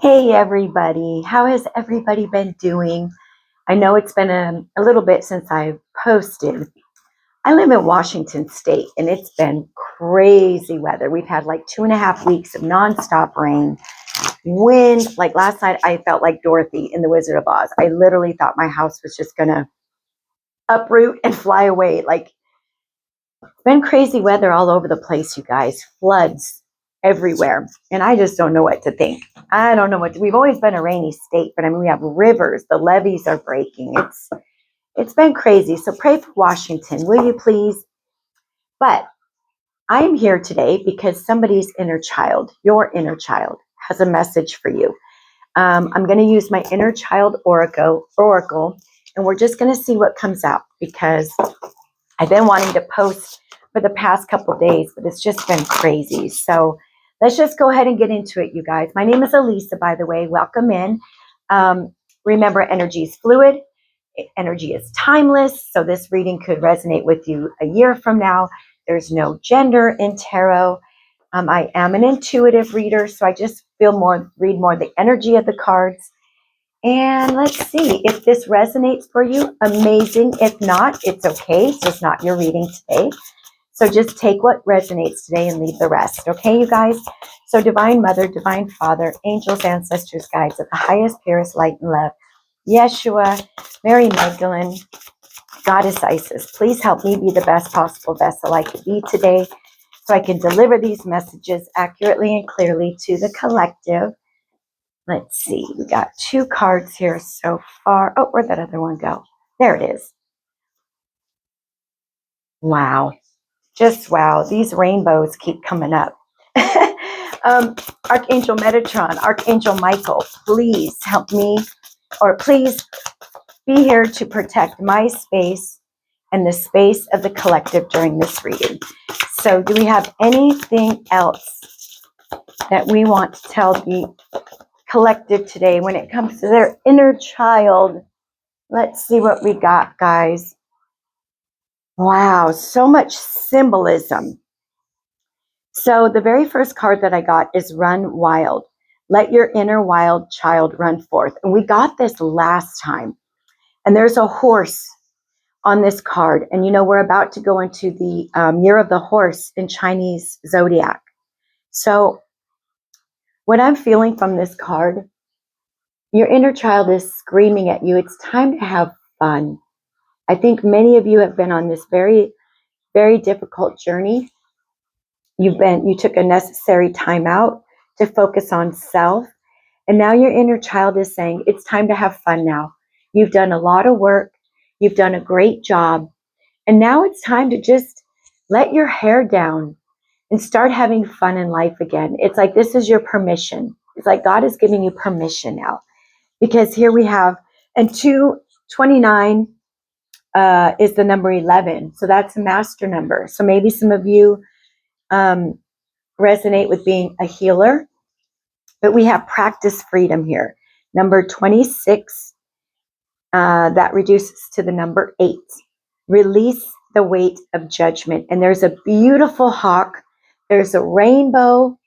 Hey everybody, how has everybody been doing? I know it's been a little bit since I posted. I live in Washington State and it's been crazy weather. We've had like 2.5 weeks of nonstop rain, wind. Like last night, I felt like Dorothy in The Wizard of Oz. I literally thought my house was just gonna uproot and fly away. Like it's been crazy weather all over the place, you guys. Floods everywhere. And I just don't know what to think. I don't know we've always been a rainy state, but I mean we have rivers, the levees are breaking. It's been crazy. So pray for Washington, will you please? But I am here today because somebody's inner child, your inner child, has a message for you. I'm going to use my inner child oracle, and we're just going to see what comes out because I've been wanting to post for the past couple days, but it's just been crazy. So let's just go ahead and get into it, you guys. My name is Elisa, by the way. Welcome in. Remember, energy is fluid. Energy is timeless. So this reading could resonate with you a year from now. There's no gender in tarot. I am an intuitive reader, so I just read more the energy of the cards. And let's see if this resonates for you. Amazing. If not, it's okay. It's just not your reading today. So just take what resonates today and leave the rest. Okay, you guys? So Divine Mother, Divine Father, angels, ancestors, guides of the highest, purest light and love, Yeshua, Mary Magdalene, Goddess Isis, please help me be the best possible vessel I could be today so I can deliver these messages accurately and clearly to the collective. Let's see, we got 2 cards here so far. Oh, where'd that other one go? There it is. Wow. Just wow. These rainbows keep coming up. Archangel Metatron, Archangel Michael, please help me, or please be here to protect my space and the space of the collective during this reading. So do we have anything else that we want to tell the collective today when it comes to their inner child? Let's see what we got, guys. Wow, so much symbolism. So the very first card that I got is Run Wild. Let your inner wild child run forth. And we got this last time. And there's a horse on this card. And you know, we're about to go into the year of the horse in Chinese zodiac. So what I'm feeling from this card, your inner child is screaming at you. It's time to have fun. I think many of you have been on this very, very difficult journey. You took a necessary time out to focus on self. And now your inner child is saying, it's time to have fun now. You've done a lot of work. You've done a great job. And now it's time to just let your hair down and start having fun in life again. It's like this is your permission. It's like God is giving you permission now. Because here we have, and 229 is the number 11. So that's a master number. So maybe some of you resonate with being a healer. But we have practice freedom here. Number 26, that reduces to the number 8. Release the weight of judgment. And there's a beautiful hawk. There's a rainbow.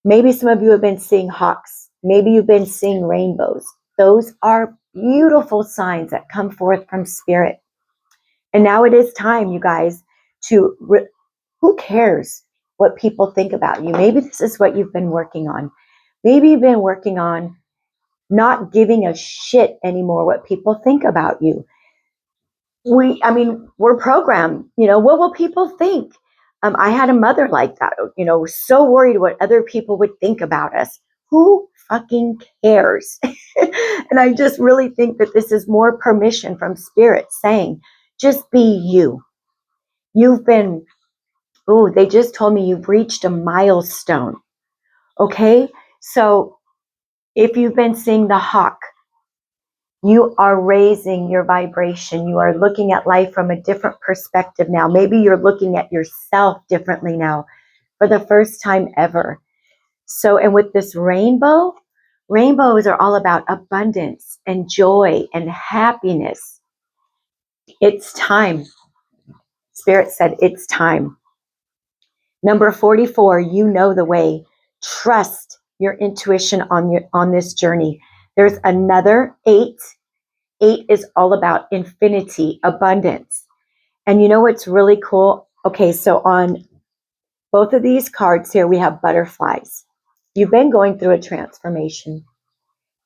Maybe some of you have been seeing hawks. Maybe you've been seeing rainbows. Those are beautiful signs that come forth from spirit. And now it is time, you guys, who cares what people think about you? Maybe this is what you've been working on. Maybe you've been working on not giving a shit anymore what people think about you. We're programmed, what will people think? I had a mother like that, so worried what other people would think about us. Who fucking cares? And I just really think that this is more permission from spirit saying, just be you. They just told me you've reached a milestone. Okay. So if you've been seeing the hawk, you are raising your vibration. You are looking at life from a different perspective now. Maybe you're looking at yourself differently now for the first time ever. So, and with this rainbows are all about abundance and joy and happiness. It's time. Spirit said, it's time. Number 44, you know the way. Trust your intuition on this journey. There's another 8. 8 is all about infinity, abundance. And you know what's really cool? Okay, so on both of these cards here, we have butterflies. You've been going through a transformation.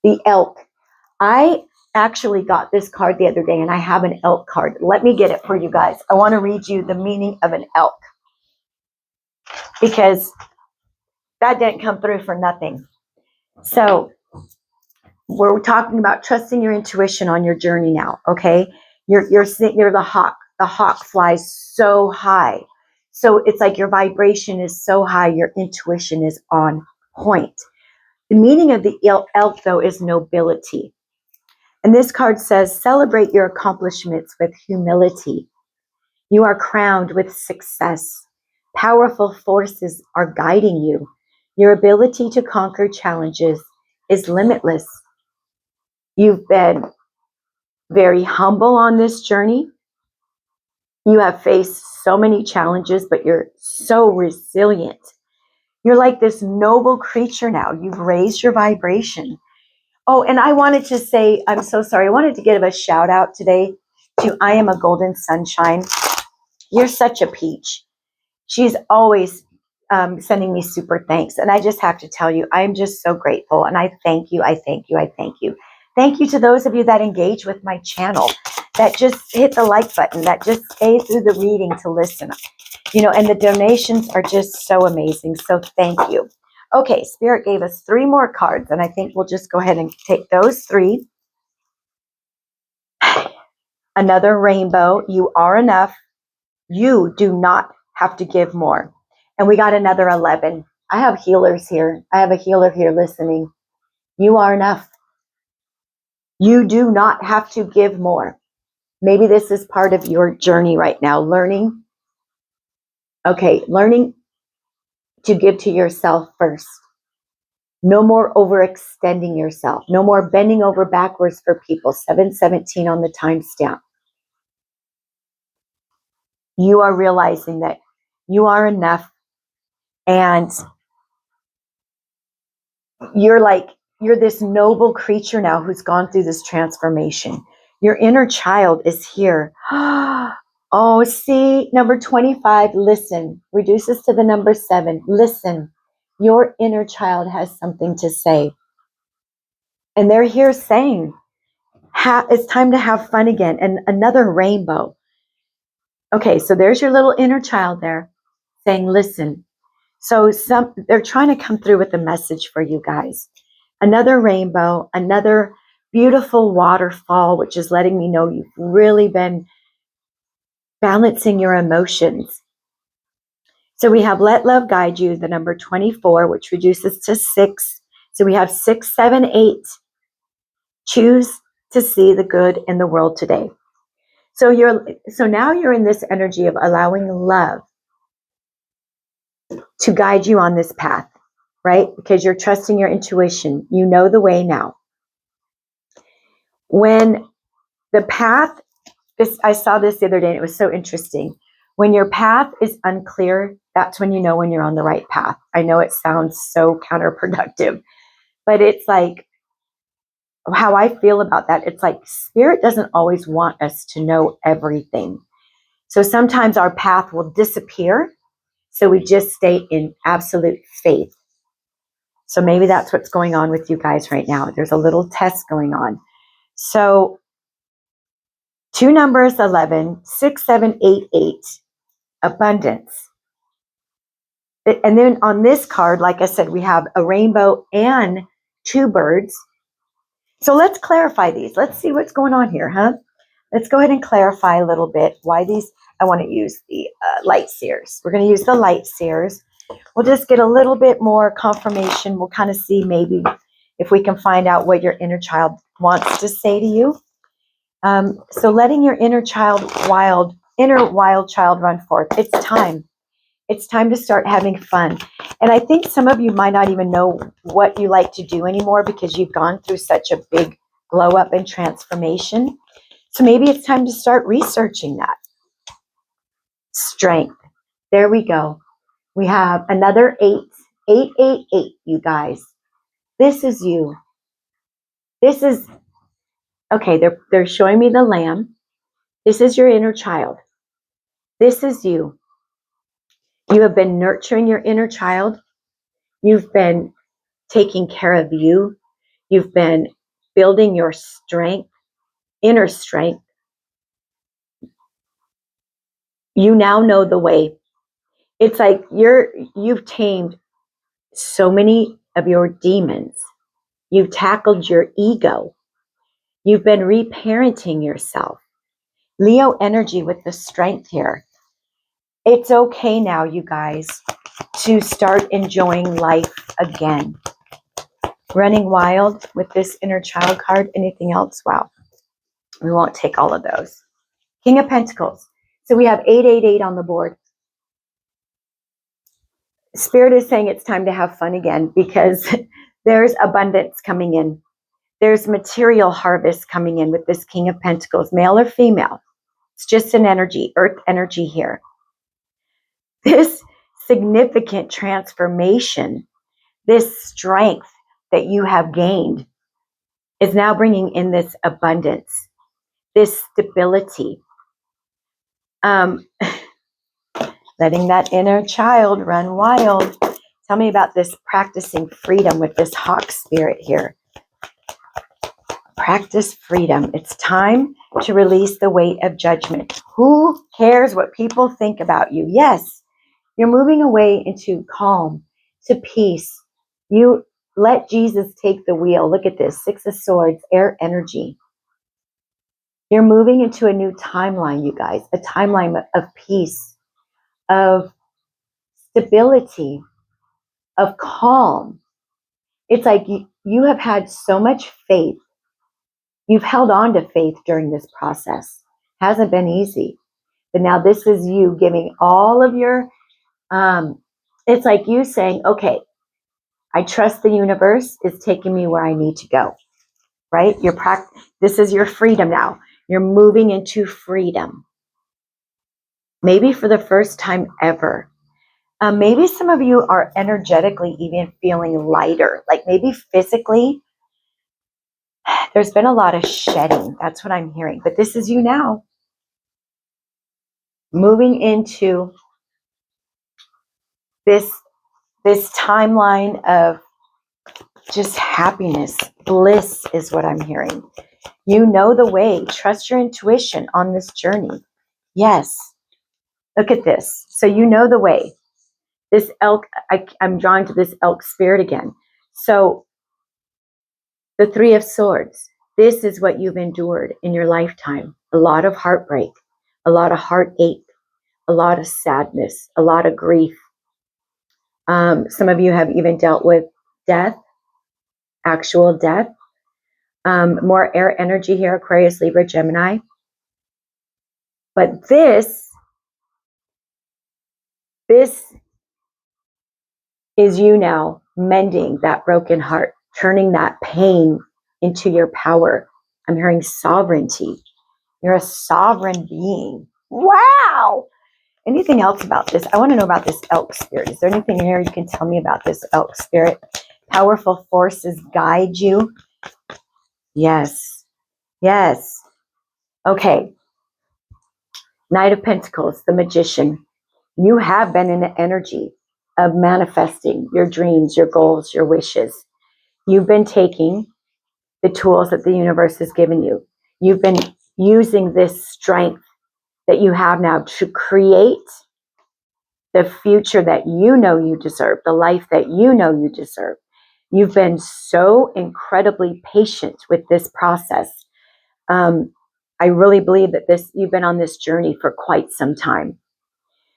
The elk. I actually got this card the other day, and I have an elk card. Let me get it for you guys. I want to read you the meaning of an elk, because that didn't come through for nothing. So we're talking about trusting your intuition on your journey now. Okay, you're the hawk. The hawk flies so high, so it's like your vibration is so high, your intuition is on point. The meaning of the elk, though, is nobility. And this card says, celebrate your accomplishments with humility. You are crowned with success. Powerful forces are guiding you. Your ability to conquer challenges is limitless. You've been very humble on this journey. You have faced so many challenges, but you're so resilient. You're like this noble creature now. You've raised your vibration. Oh, and I wanted to say, I'm so sorry. I wanted to give a shout out today to I Am a Golden Sunshine. You're such a peach. She's always sending me super thanks. And I just have to tell you, I'm just so grateful. And I thank you. I thank you. I thank you. Thank you to those of you that engage with my channel, that just hit the like button, that just stay through the reading to listen. You know, and the donations are just so amazing. So thank you. Okay, Spirit gave us 3 more cards, and I think we'll just go ahead and take those 3. Another rainbow. You are enough. You do not have to give more. And we got another 11. I have healers here. I have a healer here listening. You are enough. You do not have to give more. Maybe this is part of your journey right now, learning to give to yourself first. No more overextending yourself. No more bending over backwards for people. 717 on the timestamp. You are realizing that you are enough, and you're this noble creature now who's gone through this transformation. Your inner child is here. Oh, see, number 25, listen, reduces to the number 7. Listen, your inner child has something to say. And they're here saying, it's time to have fun again. And another rainbow. Okay, so there's your little inner child there saying, listen. So they're trying to come through with a message for you guys. Another rainbow, another beautiful waterfall, which is letting me know you've really been balancing your emotions. So we have let love guide you, the number 24, which reduces to 6. So we have 6, 7, 8. Choose to see the good in the world today. So now you're in this energy of allowing love to guide you on this path, right? Because you're trusting your intuition. You know the way now. When the path, I saw this the other day and it was so interesting. When your path is unclear, that's when you know when you're on the right path. I know it sounds so counterproductive, but it's like how I feel about that. It's like Spirit doesn't always want us to know everything. So sometimes our path will disappear. So we just stay in absolute faith. So maybe that's what's going on with you guys right now. There's a little test going on. So 2 numbers, 11, 6, 7, 8, 8, abundance. And then on this card, like I said, we have a rainbow and 2 birds. So let's clarify these. Let's see what's going on here, huh? Let's go ahead and clarify a little bit why these. I want to use the light seers. We're going to use the light seers. We'll just get a little bit more confirmation. We'll kind of see maybe if we can find out what your inner child wants to say to you. So letting your inner wild child run forth. It's time. It's time to start having fun. And I think some of you might not even know what you like to do anymore because you've gone through such a big glow up and transformation. So maybe it's time to start researching that. Strength. There we go. We have another 8, 8, 8, 8, you guys. This is you. This is, okay, they're showing me the lamb. This is your inner child. This is you. You have been nurturing your inner child. You've been taking care of you. You've been building your strength, inner strength. You now know the way. It's like you've tamed so many of your demons. You've tackled your ego. You've been reparenting yourself. Leo energy with the strength here. It's okay now, you guys, to start enjoying life again. Running wild with this inner child card. Anything else? Wow. We won't take all of those. King of Pentacles. So we have 888 on the board. Spirit is saying it's time to have fun again because there's abundance coming in. There's material harvest coming in with this King of Pentacles, male or female. It's just an energy, earth energy here. This significant transformation, this strength that you have gained is now bringing in this abundance, this stability. Letting that inner child run wild. Tell me about this practicing freedom with this hawk spirit here. Practice freedom. It's time to release the weight of judgment. Who cares what people think about you? Yes, you're moving away into calm, to peace. You let Jesus take the wheel. Look at this, 6 of Swords, air energy. You're moving into a new timeline, you guys, a timeline of peace, of stability, of calm. It's like you have had so much faith. You've held on to faith during this process. Hasn't been easy. But now this is you giving all of your, it's like you saying, okay, I trust the universe is taking me where I need to go, right? This is your freedom now. You're moving into freedom. Maybe for the first time ever. Maybe some of you are energetically even feeling lighter, like maybe physically. There's been a lot of shedding. That's what I'm hearing. But this is you now. Moving into this timeline of just happiness, bliss is what I'm hearing. You know the way. Trust your intuition on this journey. Yes. Look at this. So you know the way. This elk, I'm drawn to this elk spirit again. So the 3 of Swords. This is what you've endured in your lifetime. A lot of heartbreak, a lot of heartache, a lot of sadness, a lot of grief. Some of you have even dealt with death, actual death. More air energy here, Aquarius, Libra, Gemini. But this is you now mending that broken heart, turning that pain into your power. I'm hearing sovereignty. You're a sovereign being. Wow. Anything else about this? I want to know about this elk spirit. Is there anything here you can tell me about this elk spirit? Powerful forces guide you. Yes. Yes. Okay. Knight of Pentacles, the Magician. You have been in the energy of manifesting your dreams, your goals, your wishes. You've been taking the tools that the universe has given you. You've been using this strength that you have now to create the future that you know you deserve, the life that you know you deserve. You've been so incredibly patient with this process. I really believe that you've been on this journey for quite some time.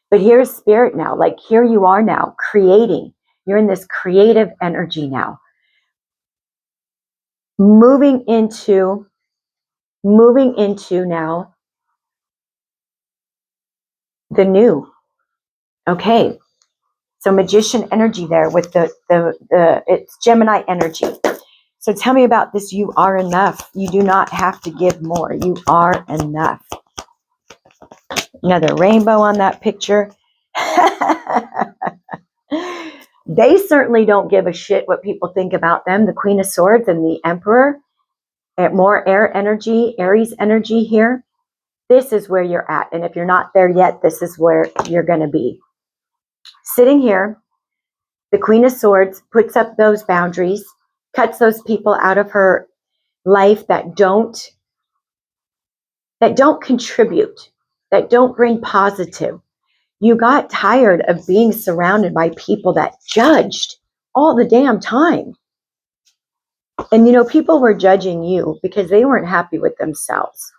But here's spirit now, like here you are now creating. You're in this creative energy now. Moving into now the new. Okay. So magician energy there with the it's Gemini energy. So tell me about this. You are enough. You do not have to give more. You are enough. Another rainbow on that picture. They certainly don't give a shit what people think about them. The Queen of Swords and the Emperor, more air energy, Aries energy here. This is where you're at. And if you're not there yet, this is where you're going to be. Sitting here, the Queen of Swords puts up those boundaries, cuts those people out of her life that don't contribute, that don't bring positive. You got tired of being surrounded by people that judged all the damn time. And people were judging you because they weren't happy with themselves.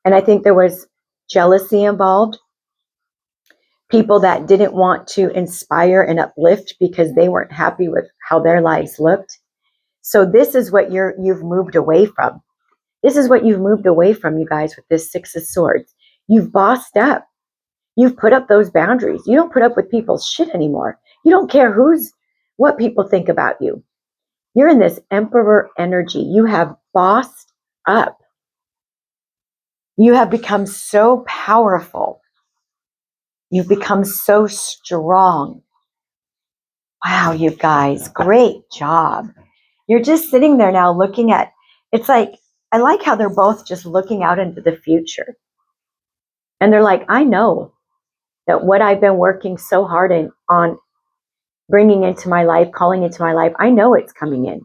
And I think there was jealousy involved. People that didn't want to inspire and uplift because they weren't happy with how their lives looked. So this is what you've moved away from. This is what you've moved away from, you guys, with this Six of Swords. You've bossed up. You've put up those boundaries. You don't put up with people's shit anymore. You don't care what people think about you. You're in this Emperor energy. You have bossed up. You have become so powerful. You've become so strong. Wow, you guys, great job. You're just sitting there now looking at, it's like, I like how they're both just looking out into the future. And they're like, I know that what I've been working so hard on bringing into my life, calling into my life, I know it's coming in.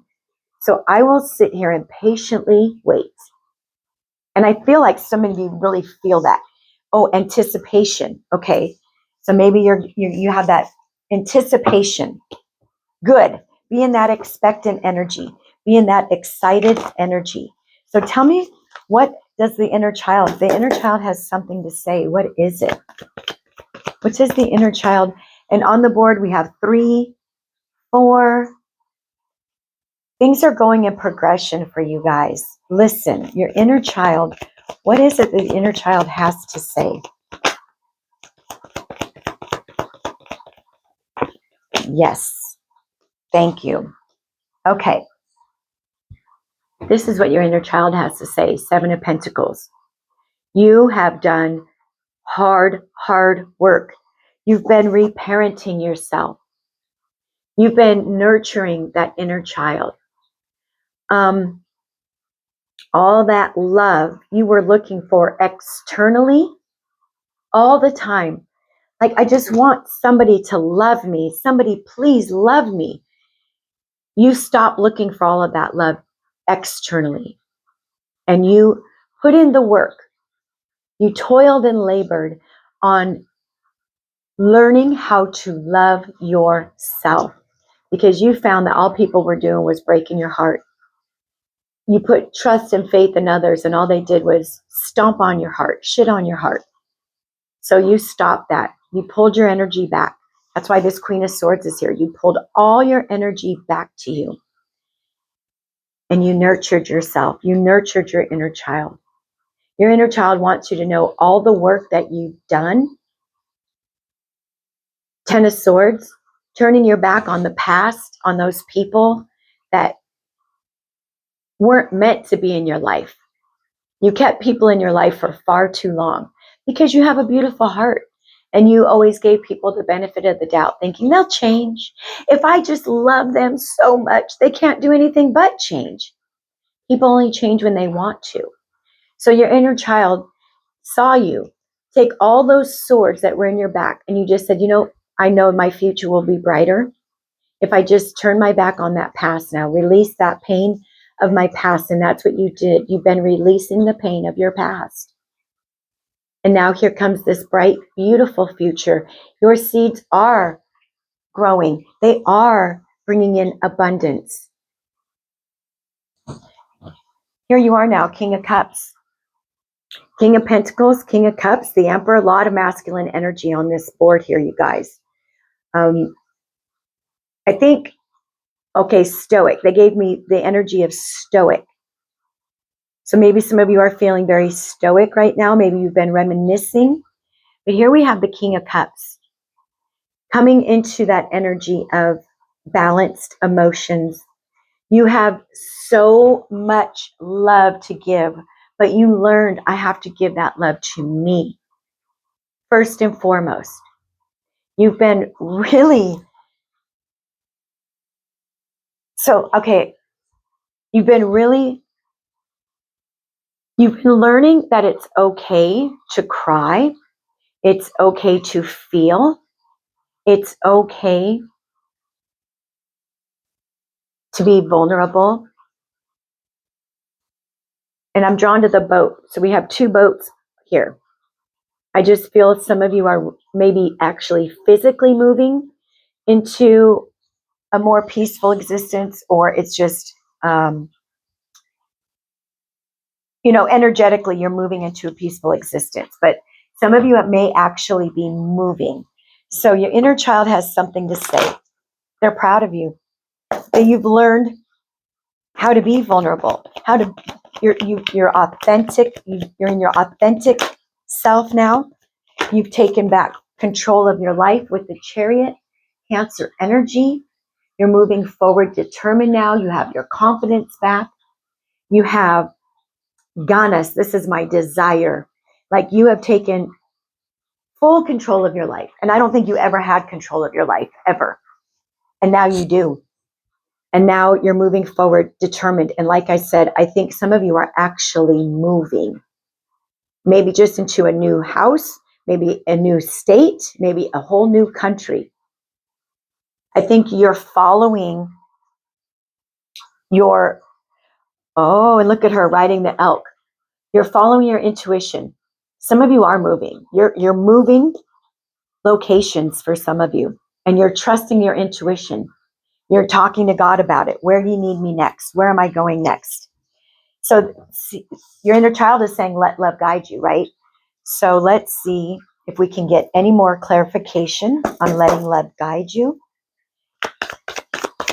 So I will sit here and patiently wait. And I feel like some of you really feel that. Oh, anticipation. Okay. So maybe you have that anticipation. Good. Be in that expectant energy. Be in that excited energy. So tell me, what does the inner child? The inner child has something to say. What is it? What says the inner child? And on the board, we have 3, 4. Things are going in progression for you guys. Listen, your inner child, what is it the inner child has to say? Yes. Thank you. Okay. This is what your inner child has to say. 7 of Pentacles. You have done hard work. You've been reparenting yourself. You've been nurturing that inner child. All that love you were looking for externally all the time. Like, I just want somebody to love me. Somebody, please love me. You stop looking for all of that love externally. And you put in the work. You toiled and labored on learning how to love yourself, because you found that all people were doing was breaking your heart. You put trust and faith in others, and all they did was stomp on your heart, shit on your heart. So you stopped that. You pulled your energy back. That's why this Queen of Swords is here. You pulled all your energy back to you. And you nurtured yourself. You nurtured your inner child. Your inner child wants you to know all the work that you've done. 10 of Swords, turning your back on the past, on those people that weren't meant to be in your life. You kept people in your life for far too long because you have a beautiful heart. And you always gave people the benefit of the doubt, thinking they'll change. If I just love them so much, they can't do anything but change. People only change when they want to. So your inner child saw you take all those swords that were in your back, and you just said, I know my future will be brighter if I just turn my back on that past now, release that pain of my past. And that's what you did. You've been releasing the pain of your past. And now here comes this bright, beautiful future. Your seeds are growing. They are bringing in abundance. Here you are now, King of Cups. King of Pentacles, King of Cups, the Emperor. A lot of masculine energy on this board here, you guys. I think, okay, Stoic. They gave me the energy of Stoic. So maybe some of you are feeling very stoic right now. Maybe you've been reminiscing. But here we have the King of Cups coming into that energy of balanced emotions. You have so much love to give, but you learned, I have to give that love to me first and foremost. You've been really So, okay, you've been learning that it's okay to cry. It's okay to feel. It's okay to be vulnerable. And I'm drawn to the boat. So we have two boats here. I just feel some of you are maybe actually physically moving into a more peaceful existence, or it's just, energetically you're moving into a peaceful existence. But some of you may actually be moving. So your inner child has something to say. They're proud of you. That you've learned how to be vulnerable, how to you're authentic. You're in your authentic self now. You've taken back control of your life with the Chariot, Cancer energy. You're moving forward determined now. You have your confidence back. You have ganas. This is my desire. Like you have taken full control of your life. And I don't think you ever had control of your life, ever. And now you do. And now you're moving forward determined. And like I said, I think some of you are actually moving. Maybe just into a new house, maybe a new state, maybe a whole new country. I think you're following and look at her riding the elk. You're following your intuition. Some of you are moving. You're moving locations for some of you, and you're trusting your intuition. You're talking to God about it. Where do you need me next? Where am I going next? So your inner child is saying, let love guide you, right? So let's see if we can get any more clarification on letting love guide you.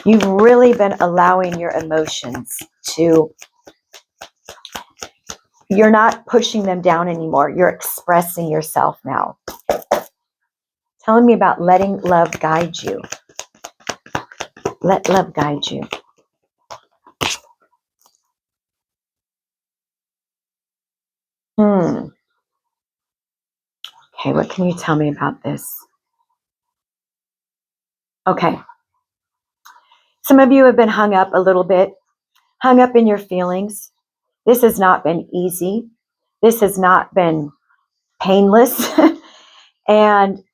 You've really been allowing your emotions you're not pushing them down anymore. You're expressing yourself now. Telling me about letting love guide you. Let love guide you. Okay, what can you tell me about this? Okay. Some of you have been hung up a little bit, hung up in your feelings. This has not been easy. This has not been painless. And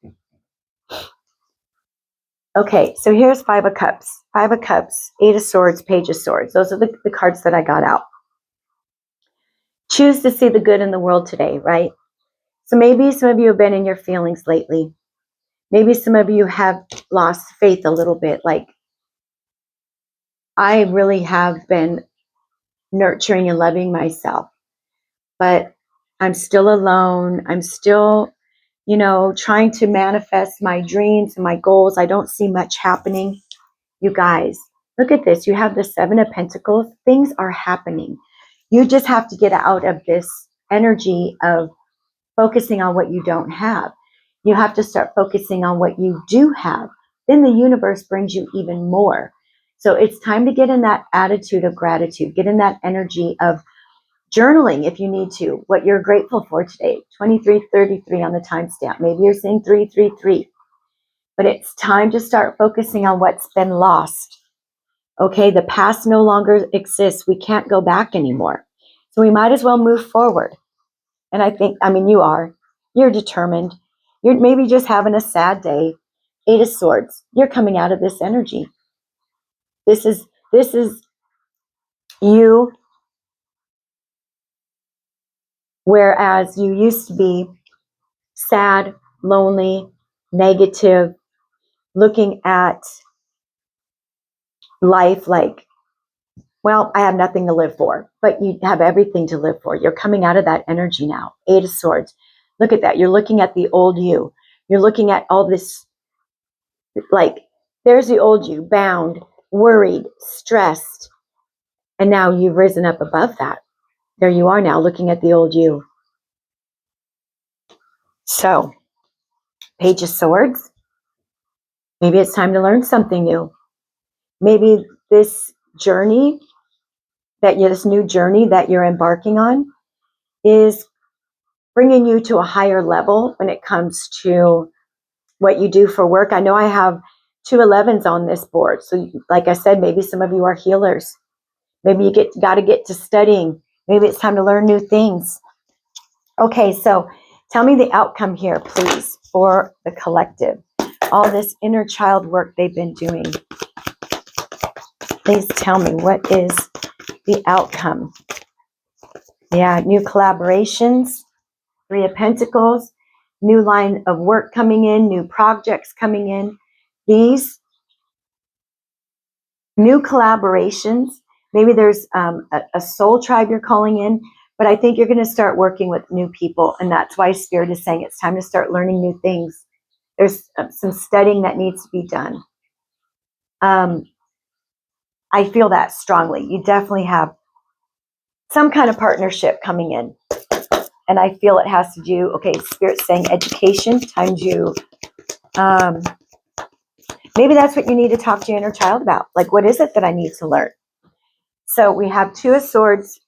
okay, so here's Five of Cups. Five of Cups, Eight of Swords, Page of Swords. Those are the cards that I got out. Choose to see the good in the world today, right? So maybe some of you have been in your feelings lately. Maybe some of you have lost faith a little bit. Like, I really have been nurturing and loving myself, but I'm still alone. I'm still, trying to manifest my dreams and my goals. I don't see much happening. You guys, look at this. You have the Seven of Pentacles. Things are happening. You just have to get out of this energy of focusing on what you don't have. You have to start focusing on what you do have. Then the universe brings you even more. So it's time to get in that attitude of gratitude, get in that energy of journaling if you need to, what you're grateful for today. 2333 on the timestamp. Maybe you're saying 333. But it's time to start focusing on what's been lost. Okay, the past no longer exists. We can't go back anymore. So we might as well move forward. And you're determined. You're maybe just having a sad day. Eight of Swords. You're coming out of this energy. This is you, whereas you used to be sad, lonely, negative, looking at life like, well, I have nothing to live for, but you have everything to live for. You're coming out of that energy now. Eight of Swords. Look at that. You're looking at the old you. You're looking at all this, like, there's the old you, bound, worried, stressed. And now you've risen up above that. There you are now looking at the old you. So, Page of Swords. Maybe it's time to learn something new. Maybe this new journey that you're embarking on is bringing you to a higher level when it comes to what you do for work. I know I have two 11s on this board. So like I said, maybe some of you are healers. Maybe you got to get to studying. Maybe it's time to learn new things. Okay, so tell me the outcome here, please, for the collective. All this inner child work they've been doing. Please tell me, what is the outcome? Yeah, new collaborations, Three of Pentacles, new line of work coming in, new projects coming in. These new collaborations, maybe there's a soul tribe you're calling in, but I think you're going to start working with new people, and that's why Spirit is saying it's time to start learning new things. There's some studying that needs to be done. I feel that strongly. You definitely have some kind of partnership coming in. And I feel it has to do, okay, Spirit's saying education, time to, maybe that's what you need to talk to your inner child about. Like, what is it that I need to learn? So we have Two of Swords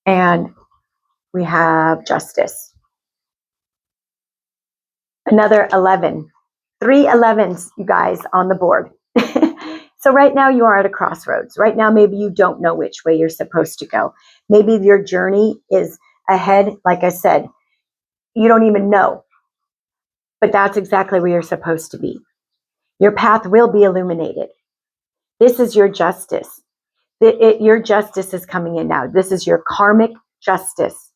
and we have Justice. Another 11. 3 11s, you guys, on the board. So right now you are at a crossroads. Right now, maybe you don't know which way you're supposed to go. Maybe your journey is ahead. Like I said, you don't even know. But that's exactly where you're supposed to be. Your path will be illuminated. This is your justice. Your justice is coming in now. This is your karmic justice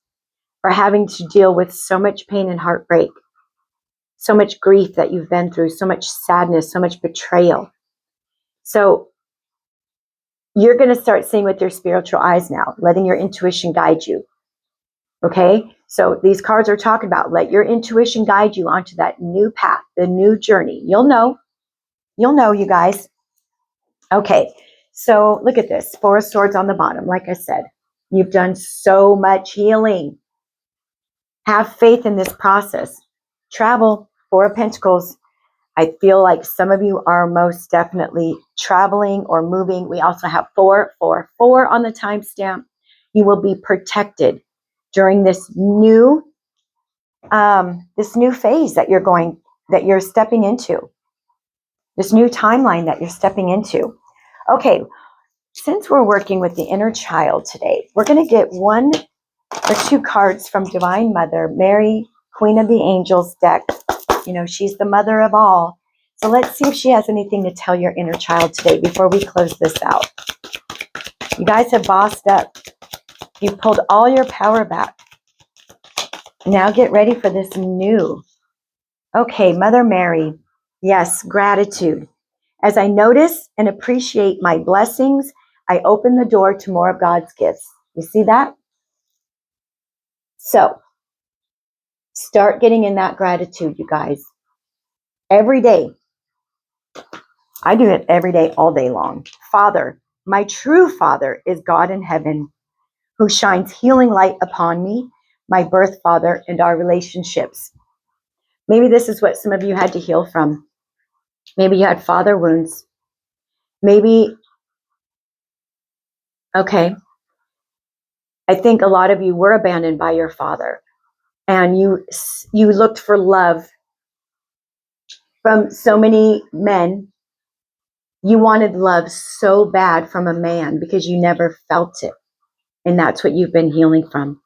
for having to deal with so much pain and heartbreak, so much grief that you've been through, so much sadness, so much betrayal. So you're going to start seeing with your spiritual eyes now, letting your intuition guide you. Okay? So these cards are talking about let your intuition guide you onto that new path, the new journey. You'll know, you guys. Okay, so look at this. 4 of Swords on the bottom. Like I said, you've done so much healing. Have faith in this process. Travel, 4 of Pentacles. I feel like some of you are most definitely traveling or moving. We also have 4, 4, 4 on the timestamp. You will be protected during this new phase that you're stepping into. This new timeline that you're stepping into. Okay, since we're working with the inner child today, we're going to get 1 or 2 cards from Divine Mother, Mary, Queen of the Angels deck. You know, she's the mother of all. So let's see if she has anything to tell your inner child today before we close this out. You guys have bossed up. You've pulled all your power back. Now get ready for this new. Okay, Mother Mary. Yes, gratitude. As I notice and appreciate my blessings, I open the door to more of God's gifts. You see that? So, start getting in that gratitude, you guys. Every day. I do it every day, all day long. Father, my true Father is God in heaven, who shines healing light upon me, my birth father, and our relationships. Maybe this is what some of you had to heal from. Maybe you had father wounds. Maybe, okay, I think a lot of you were abandoned by your father, and you looked for love from so many men. You wanted love so bad from a man because you never felt it, and that's what you've been healing from.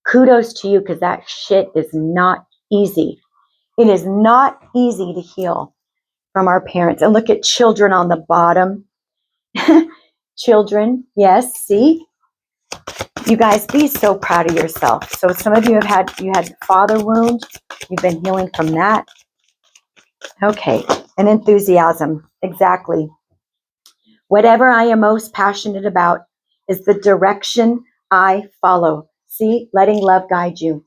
Kudos to you, because that shit is not easy. It is not easy to heal from our parents. And look at children on the bottom. Children, yes, see? You guys, be so proud of yourself. So some of you had father wound. You've been healing from that. Okay, and enthusiasm, exactly. Whatever I am most passionate about is the direction I follow. See, letting love guide you.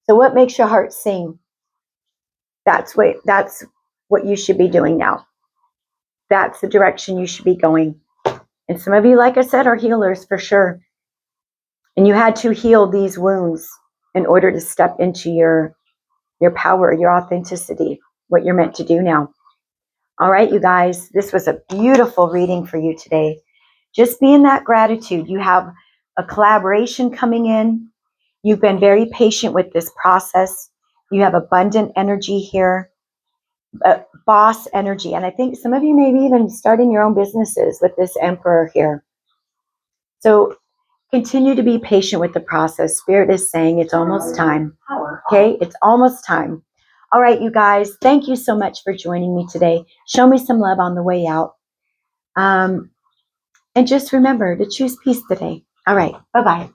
So what makes your heart sing? That's what you should be doing now. That's the direction you should be going. And some of you, like I said, are healers for sure. And you had to heal these wounds in order to step into your power, your authenticity, what you're meant to do now. All right, you guys, this was a beautiful reading for you today. Just be in that gratitude. You have a collaboration coming in. You've been very patient with this process. You have abundant energy here. boss energy. And I think some of you may be even starting your own businesses with this Emperor here. So continue to be patient with the process. Spirit is saying it's almost time. Okay, it's almost time. All right, you guys, thank you so much for joining me today. Show me some love on the way out. And just remember to choose peace today. All right, bye-bye.